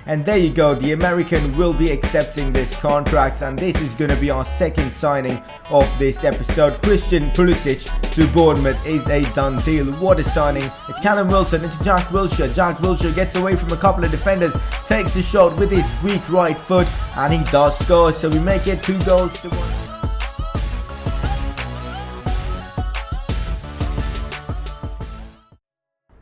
And there you go, the American will be accepting this contract, and this is going to be our second signing of this episode. Christian Pulisic to Bournemouth is a done deal. What a signing. It's Callum Wilson into Jack Wilshere. Jack Wilshere gets away from a couple of defenders, takes a shot with his weak right foot, and he does score. So we make it 2 goals to 1.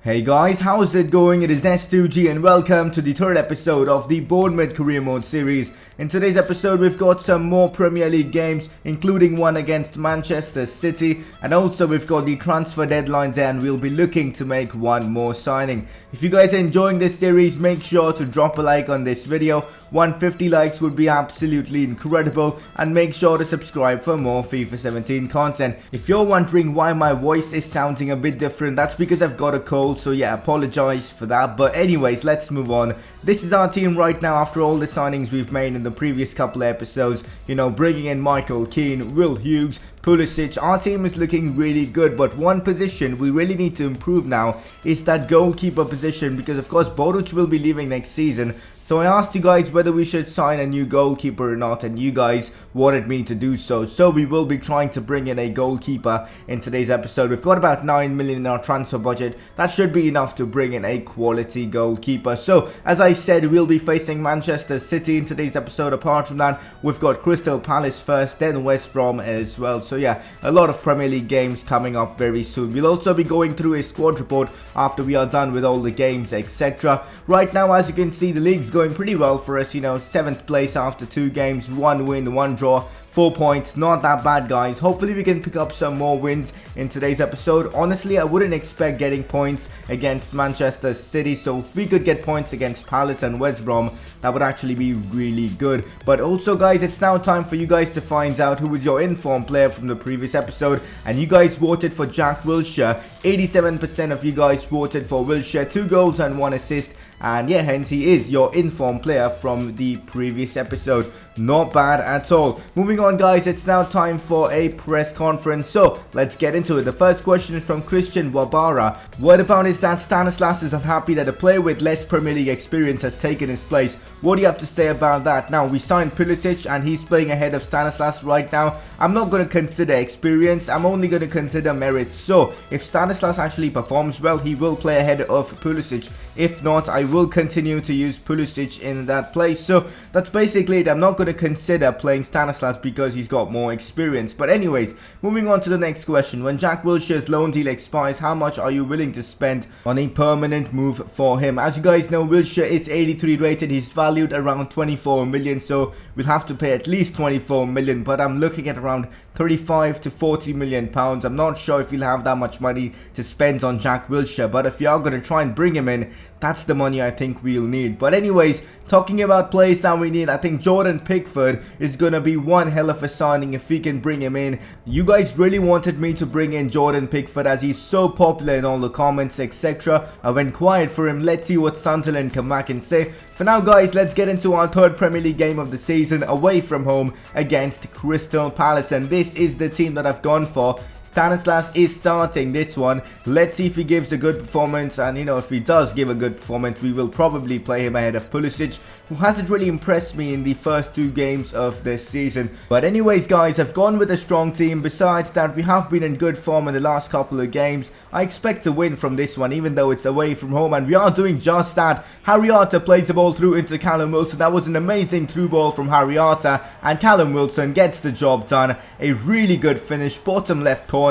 Hey guys, how's it going? It is S2G and welcome to the third episode of the Bournemouth Career Mode series. In today's episode, we've got some more Premier League games, including one against Manchester City, and also we've got the transfer deadlines and we'll be looking to make one more signing. If you guys are enjoying this series, make sure to drop a like on this video. 150 likes would be absolutely incredible, and make sure to subscribe for more FIFA 17 content. If you're wondering why my voice is sounding a bit different, that's because I've got a cold. So yeah, apologize for that. But anyways, let's move on. This is our team right now after all the signings we've made in the previous couple of episodes. You know, bringing in Michael Keane, Will Hughes, Pulisic. Our team is looking really good, but one position we really need to improve now is that goalkeeper position, because of course Boruc will be leaving next season. So I asked you guys whether we should sign a new goalkeeper or not, and you guys wanted me to do so. So we will be trying to bring in a goalkeeper in today's episode. We've got about 9 million in our transfer budget. That should be enough to bring in a quality goalkeeper. So as I said, we'll be facing Manchester City in today's episode. Apart from that, we've got Crystal Palace first, then West Brom as well. So yeah, a lot of Premier League games coming up very soon. We'll also be going through a squad report after we are done with all the games, etc. Right now, as you can see, the league's going pretty well for us. You know, 7th place after 2 games, 1 win, 1 draw, 4 points. Not that bad, guys. Hopefully we can pick up some more wins in today's episode. Honestly, I wouldn't expect getting points against Manchester City, so if we could get points against Palace and West Brom, that would actually be really good. But also, guys, it's now time for you guys to find out who was your informed player from the previous episode, and you guys voted for Jack Wilshere. 87% of you guys voted for Wilshere, 2 goals and 1 assist. And yeah, hence he is your informed player from the previous episode. Not bad at all. Moving on, guys, it's now time for a press conference. So let's get into it. The first question is from Christian Wabara. What about is that Stanislas is unhappy that a player with less Premier League experience has taken his place? What do you have to say about that? Now, we signed Pulisic and he's playing ahead of Stanislas right now. I'm not going to consider experience. I'm only going to consider merit. So if Stanislas actually performs well, he will play ahead of Pulisic. If not, I will continue to use Pulisic in that place. So that's basically it. I'm not going to consider playing Stanislas because he's got more experience. But anyways, moving on to the next question. When Jack Wilshere's loan deal expires, how much are you willing to spend on a permanent move for him? As you guys know, Wilshere is 83 rated. He's valued around 24 million. So we'll have to pay at least 24 million. But I'm looking at around 35 to 40 million pounds. I'm not sure if you'll have that much money to spend on Jack Wilshere, but if you are going to try and bring him in, that's the money I think we'll need. But anyways, talking about players that we need, I think Jordan Pickford is going to be one hell of a signing if we can bring him in. You guys really wanted me to bring in Jordan Pickford as he's so popular in all the comments, etc. I went quiet for him. Let's see what Sunderland come back and say. For now, guys, let's get into our third Premier League game of the season away from home against Crystal Palace, and this is the team that I've gone for. Stanislas is starting this one. Let's see if he gives a good performance, and you know, if he does give a good performance, we will probably play him ahead of Pulisic, who hasn't really impressed me in the first 2 games of this season. But anyways, guys, I've gone with a strong team. Besides that, we have been in good form in the last couple of games. I expect to win from this one, even though it's away from home, and we are doing just that. Harry Arter plays the ball through into Callum Wilson. That was an amazing through ball from Harry Arter, and Callum Wilson gets the job done. A really good finish, bottom left corner.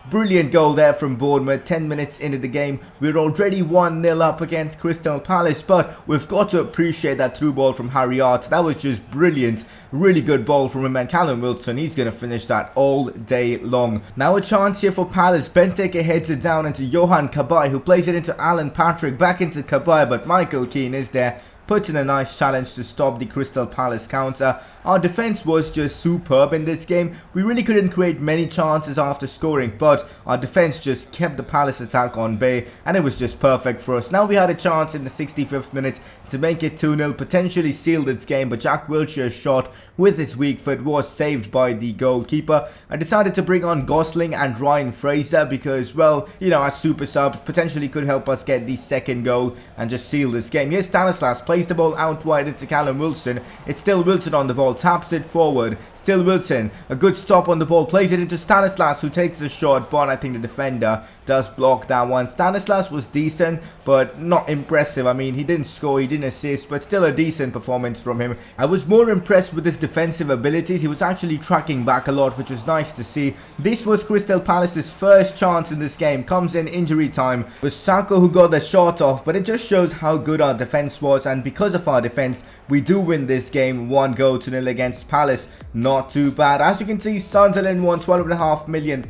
Brilliant goal there from Bournemouth. 10 minutes into the game, we're already 1-0 up against Crystal Palace, but we've got to appreciate that through ball from Harry Arter. That was just brilliant. Really good ball from him, and Callum Wilson, he's going to finish that all day long. Now a chance here for Palace. Benteke heads it down into Johan Kabay, who plays it into Alan Patrick, back into Kabay, but Michael Keane is there. Puts in a nice challenge to stop the Crystal Palace counter. Our defense was just superb in this game. We really couldn't create many chances after scoring, but our defense just kept the Palace attack on bay, and it was just perfect for us. Now we had a chance in the 65th minute to make it 2-0, potentially seal this game, but Jack Wilshere's shot with his weak foot was saved by the goalkeeper. I decided to bring on Gosling and Ryan Fraser because, well, you know, as super subs potentially could help us get the second goal and just seal this game. Yes, Stanislas plays plays the ball out wide into Callum Wilson. It's still Wilson on the ball, taps it forward. Still Wilson, a good stop on the ball, plays it into Stanislas, who takes the shot, but I think the defender does block that one. Stanislas was decent, but not impressive. I mean, he didn't score, he didn't assist, but still a decent performance from him. I was more impressed with his defensive abilities. He was actually tracking back a lot, which was nice to see. This was Crystal Palace's first chance in this game. Comes in injury time. It was Sako who got the shot off, but it just shows how good our defense was, and because of our defense, we do win this game 1-0 against Palace. Not too bad. As you can see, Sunderland won £12.5 million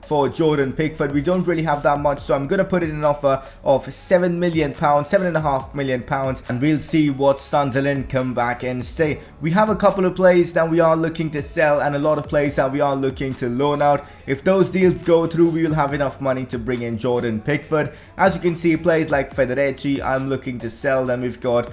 for Jordan Pickford. We don't really have that much, so I'm going to put in an offer of £7 million, £7.5 million, and we'll see what Sunderland come back and say. We have a couple of players that we are looking to sell and a lot of players that we are looking to loan out. If those deals go through, we will have enough money to bring in Jordan Pickford. As you can see, players like Federici, I'm looking to sell them. We've got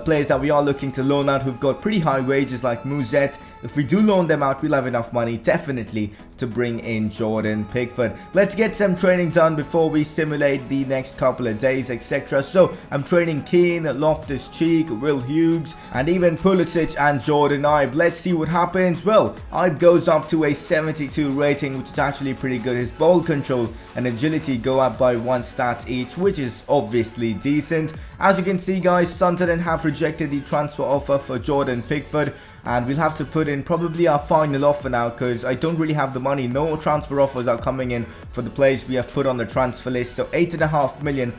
players that we are looking to loan out who've got pretty high wages like Muzet. If we do loan them out, we'll have enough money, definitely, to bring in Jordan Pickford. Let's get some training done before we simulate the next couple of days, etc. So, I'm training Keane, Loftus-Cheek, Will Hughes, and even Pulisic and Jordan Ibe. Let's see what happens. Well, Ibe goes up to a 72 rating, which is actually pretty good. His ball control and agility go up by 1 stat each, which is obviously decent. As you can see, guys, Sunderland have rejected the transfer offer for Jordan Pickford, and we'll have to put in probably our final offer now, because I don't really have the money. No transfer offers are coming in for the players we have put on the transfer list. So £8.5 million.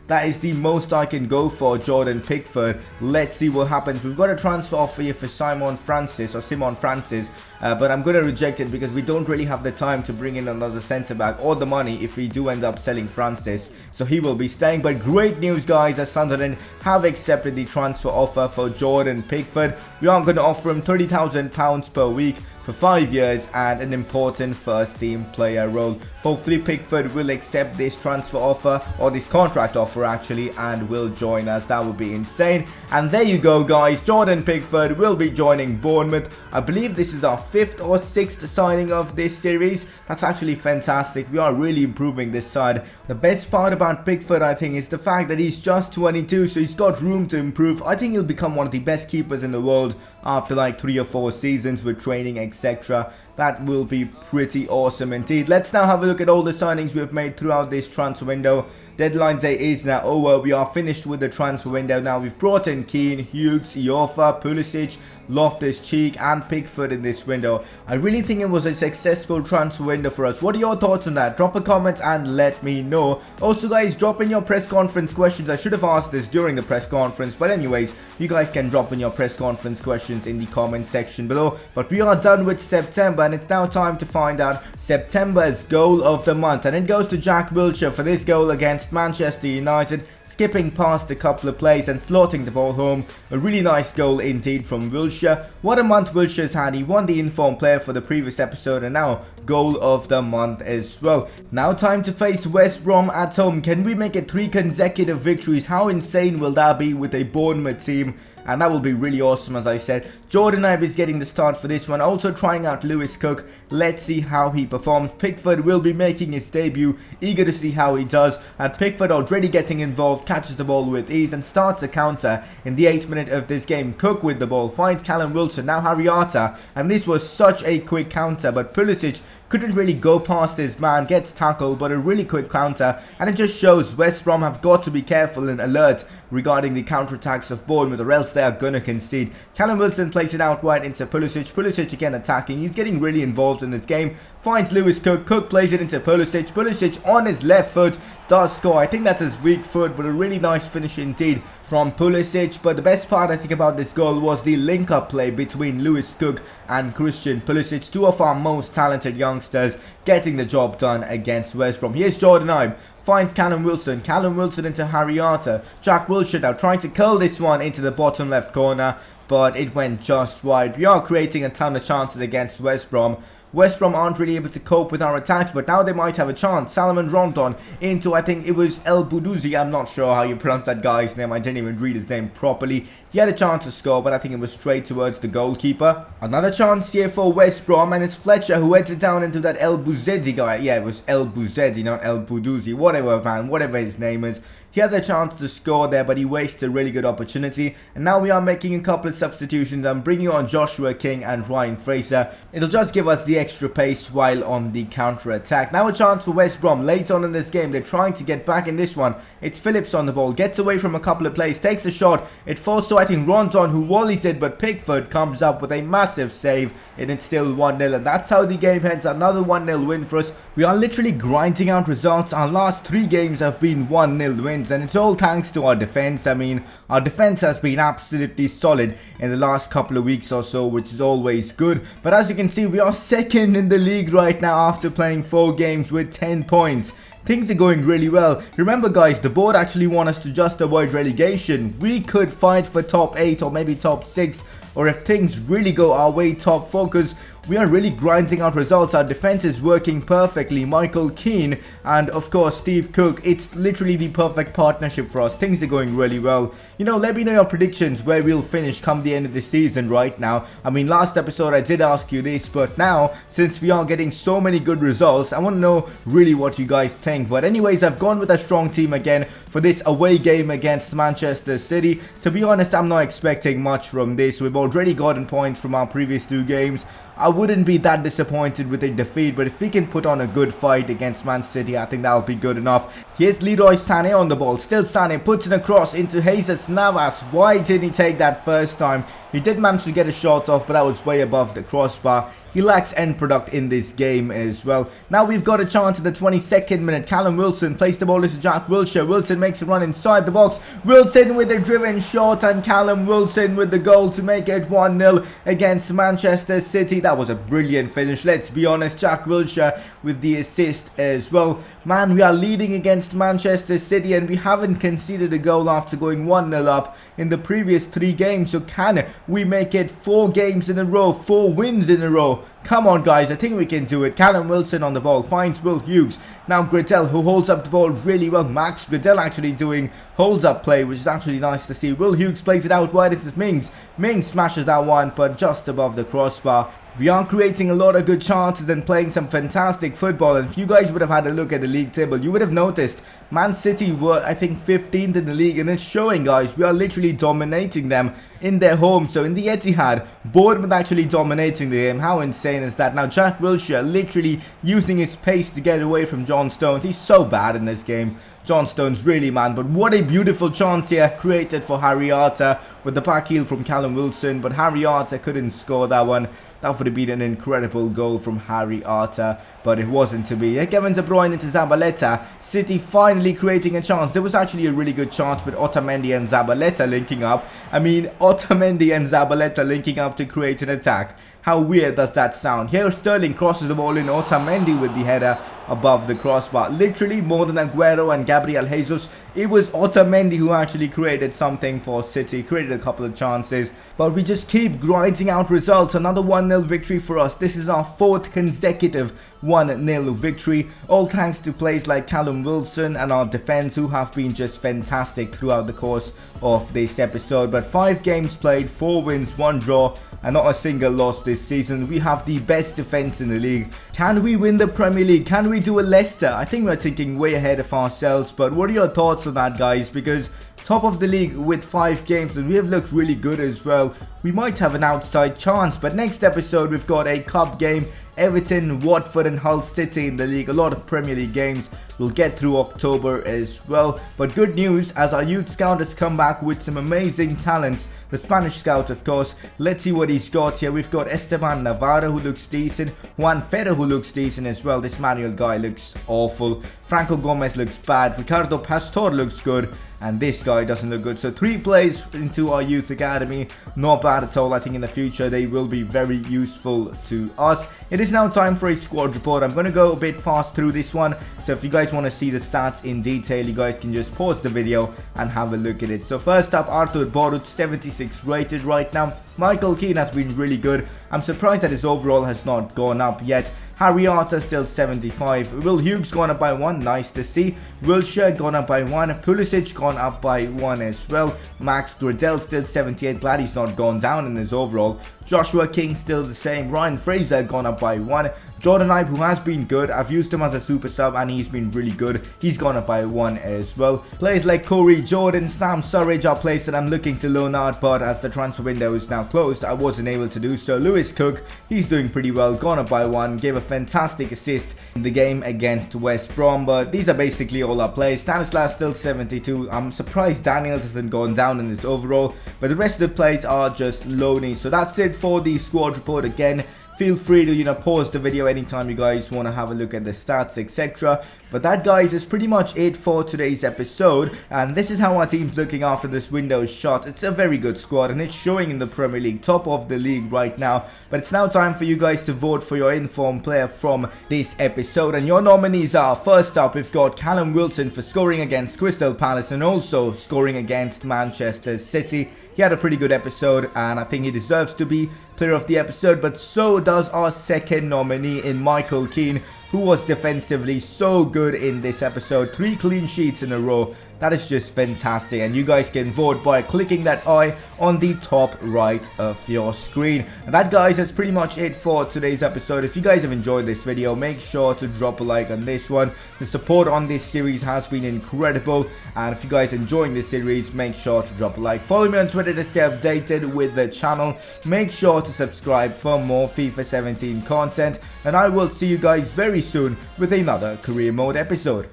That is the most I can go for Jordan Pickford. Let's see what happens. We've got a transfer offer here for Simon Francis, but I'm going to reject it because we don't really have the time to bring in another centre-back or the money if we do end up selling Francis. So he will be staying. But great news, guys, as Sunderland have accepted the transfer offer for Jordan Pickford. We are going to offer him £30,000 per week for 5 years and an important first team player role. Hopefully Pickford will accept this transfer offer, or this contract offer actually, and will join us. That would be insane. And there you go, guys, Jordan Pickford will be joining Bournemouth. I believe this is our 5th or 6th signing of this series. That's actually fantastic. We are really improving this side. The best part about Pickford, I think, is the fact that he's just 22, so he's got room to improve. I think he'll become one of the best keepers in the world after like 3 or 4 seasons with training, etc. That will be pretty awesome indeed. Let's now have a look at all the signings we've made throughout this transfer window. Deadline day is now over. We are finished with the transfer window now. We've brought in Keane, Hughes, Iorfa, Pulisic, Loftus-Cheek and Pickford in this window. I really think it was a successful transfer window for us. What are your thoughts on that? Drop a comment and let me know. Also, guys, drop in your press conference questions. I should have asked this during the press conference, but anyways, you guys can drop in your press conference questions in the comment section below. But we are done with September, and it's now time to find out September's goal of the month, and it goes to Jack Wilshere for this goal against Manchester United, skipping past a couple of plays and slotting the ball home. A really nice goal indeed from Wilshere. What a month Wilshere's had. He won the informed player for the previous episode, and now goal of the month as well. Now time to face West Brom at home. Can we make it 3 consecutive victories? How insane will that be with a Bournemouth team? And that will be really awesome, as I said. Jordan Ibe is getting the start for this one. Also trying out Lewis Cook. Let's see how he performs. Pickford will be making his debut. Eager to see how he does. And Pickford already getting involved. Catches the ball with ease and starts a counter in the 8th minute of this game. Cook with the ball. Finds Callum Wilson. Now Harriata. And this was such a quick counter. But Pulisic couldn't really go past his man, gets tackled, but a really quick counter, and it just shows West Brom have got to be careful and alert regarding the counterattacks of Bournemouth, or else they are gonna concede. Callum Wilson plays it out wide into Pulisic. Pulisic again attacking. He's getting really involved in this game. Finds Lewis Cook. Cook plays it into Pulisic. Pulisic on his left foot does score. I think that's his weak foot, but a really nice finish indeed from Pulisic. But the best part I think about this goal was the link-up play between Lewis Cook and Christian Pulisic, 2 of our most talented youngsters, getting the job done against West Brom. Here's Jordan Ibe. Finds Callum Wilson. Callum Wilson into Harriata. Jack Wilshere now trying to curl this one into the bottom left corner, but it went just wide. We are creating a ton of chances against West Brom. West Brom aren't really able to cope with our attacks, but now they might have a chance. Salomon Rondon into, I think it was El Boudouzi. I'm not sure how you pronounce that guy's name. I didn't even read his name properly. He had a chance to score, but I think it was straight towards the goalkeeper. Another chance here for West Brom, and it's Fletcher who heads it down into that El Bouzedi guy. Yeah, it was El Bouzedi, not El Boudouzi. Whatever, man. Whatever his name is. He had the chance to score there, but he wasted a really good opportunity. And now we are making a couple of substitutions. I'm bringing on Joshua King and Ryan Fraser. It'll just give us the extra pace while on the counter-attack. Now a chance for West Brom. Late on in this game, they're trying to get back in this one. It's Phillips on the ball, gets away from a couple of plays, takes a shot. It falls to, I think, Rondon, who volleys it, but Pickford comes up with a massive save, and it's still 1-0. And that's how the game ends. Another 1-0 win for us. We are literally grinding out results. Our last 3 games have been 1-0 wins, and it's all thanks to our defense. I mean, our defense has been absolutely solid in the last couple of weeks or so, which is always good. But as you can see, we are second in the league right now after playing 4 games with 10 points. Things are going really well. Remember guys, the board actually want us to just avoid relegation. We could fight for top 8 or maybe top 6, or if things really go our way, top 4, because we are really grinding out results. Our defense is working perfectly. Michael Keane and of course Steve Cook. It's literally the perfect partnership for us. Things are going really well. You know, let me know your predictions where we'll finish come the end of the season right now. I mean, last episode I did ask you this, but now since we are getting so many good results, I want to know really what you guys think. But anyways, I've gone with a strong team again for this away game against Manchester City. To be honest, I'm not expecting much from this. We've already gotten points from our previous 2 games. I wouldn't be that disappointed with a defeat, but if we can put on a good fight against Man City, I think that'll be good enough. Here's Leroy Sané on the ball. Still Sané puts it across into Jesus Navas. Why didn't he take that first time? He did manage to get a shot off, but that was way above the crossbar. He lacks end product in this game as well. Now we've got a chance in the 22nd minute. Callum Wilson plays the ball to Jack Wilshere. Wilson makes a run inside the box. Wilson with a driven shot, and Callum Wilson with the goal to make it 1-0 against Manchester City. That was a brilliant finish, let's be honest. Jack Wilshere with the assist as well. Man, we are leading against Manchester City and we haven't conceded a goal after going 1-0 up in the previous 3 games. So can we make it 4 games in a row, 4 wins in a row? Come on guys, I think we can do it. Callum Wilson on the ball, finds Will Hughes. Now Gradel, who holds up the ball really well. Max Gradel actually doing holds up play, which is actually nice to see. Will Hughes plays it out wide into Mings. Mings smashes that one, but just above the crossbar. We are creating a lot of good chances and playing some fantastic football. And if you guys would have had a look at the league table, you would have noticed Man City were, I think, 15th in the league. And it's showing, guys, we are literally dominating them in their home. So in the Etihad, Bournemouth actually dominating the game. How insane is that? Now Jack Wilshere literally using his pace to get away from John Stones. He's so bad in this game. John Stones really, man, but what a beautiful chance here created for Harry Arter with the back heel from Callum Wilson, but Harry Arter couldn't score that one. That would have been an incredible goal from Harry Arter, but it wasn't to be. Kevin De Bruyne into Zabaleta. City finally creating a chance. There was actually a really good chance with Otamendi and Zabaleta linking up. I mean, Otamendi and Zabaleta linking up to create an attack. How weird does that sound? Here Sterling crosses the ball in. Otamendi with the header above the crossbar. Literally more than Aguero and Gabriel Jesus. It was Otamendi who actually created something for City. Created a couple of chances. But we just keep grinding out results. Another 1-0 victory for us. This is our 4th consecutive 1-0 victory. All thanks to plays like Callum Wilson and our defense, who have been just fantastic throughout the course of this episode. But 5 games played, 4 wins, 1 draw, and not a single loss this season. We have the best defense in the league. Can we win the Premier League? Can we do a Leicester? I think we're thinking way ahead of ourselves. But what are your thoughts on that, guys? Because top of the league with 5 games and we have looked really good as well. We might have an outside chance. But next episode we've got a cup game. Everton, Watford and Hull City in the league. A lot of Premier League games. We'll get through October as well. But good news, as our youth scout has come back with some amazing talents. The Spanish scout, of course. Let's see what he's got here. We've got Esteban Navarro, who looks decent. Juan Ferrer, who looks decent as well. This Manuel guy looks awful. Franco Gomez looks bad. Ricardo Pastor looks good. And this guy doesn't look good. So 3 plays into our youth academy. Not bad at all. I think in the future they will be very useful to us. It is now time for a squad report. I'm going to go a bit fast through this one. So if you guys want to see the stats in detail, you guys can just pause the video and have a look at it. So first up, Artur Boruc, 76 rated right now. Michael Keane has been really good. I'm surprised that his overall has not gone up yet. Harry Arter still 75. Will Hughes gone up by 1, nice to see. Wilshere gone up by 1. Pulisic gone up by 1 as well. Max Gradel still 78, glad he's not gone down in his overall. Joshua King still the same. Ryan Fraser gone up by 1. Jordan Ibe, who has been good. I've used him as a super sub and he's been really good. He's gone up by 1 as well. Players like Corey Jordan, Sam Surridge are players that I'm looking to loan out, but as the transfer window is now closed, I wasn't able to do so. Lewis Cook, he's doing pretty well, gone up by 1, gave a fantastic assist in the game against West Brom, but these are basically all our players. Stanislas still 72. I'm surprised Daniels hasn't gone down in this overall, but the rest of the players are just loanies. So that's it for the squad report. Again, feel free to, pause the video anytime you guys want to have a look at the stats, etc. But that, guys, is pretty much it for today's episode. And this is how our team's looking after this window shot. It's a very good squad and it's showing in the Premier League, top of the league right now. But it's now time for you guys to vote for your informed player from this episode. And your nominees are, first up, we've got Callum Wilson for scoring against Crystal Palace and also scoring against Manchester City. He had a pretty good episode and I think he deserves to be player of the episode, but so does our second nominee in Michael Keane, who was defensively so good in this episode. 3 clean sheets in a row. That is just fantastic, and you guys can vote by clicking that eye on the top right of your screen. And that, guys, is pretty much it for today's episode. If you guys have enjoyed this video, make sure to drop a like on this one. The support on this series has been incredible, and if you guys are enjoying this series, make sure to drop a like. Follow me on Twitter to stay updated with the channel. Make sure to subscribe for more FIFA 17 content, and I will see you guys very soon with another Career Mode episode.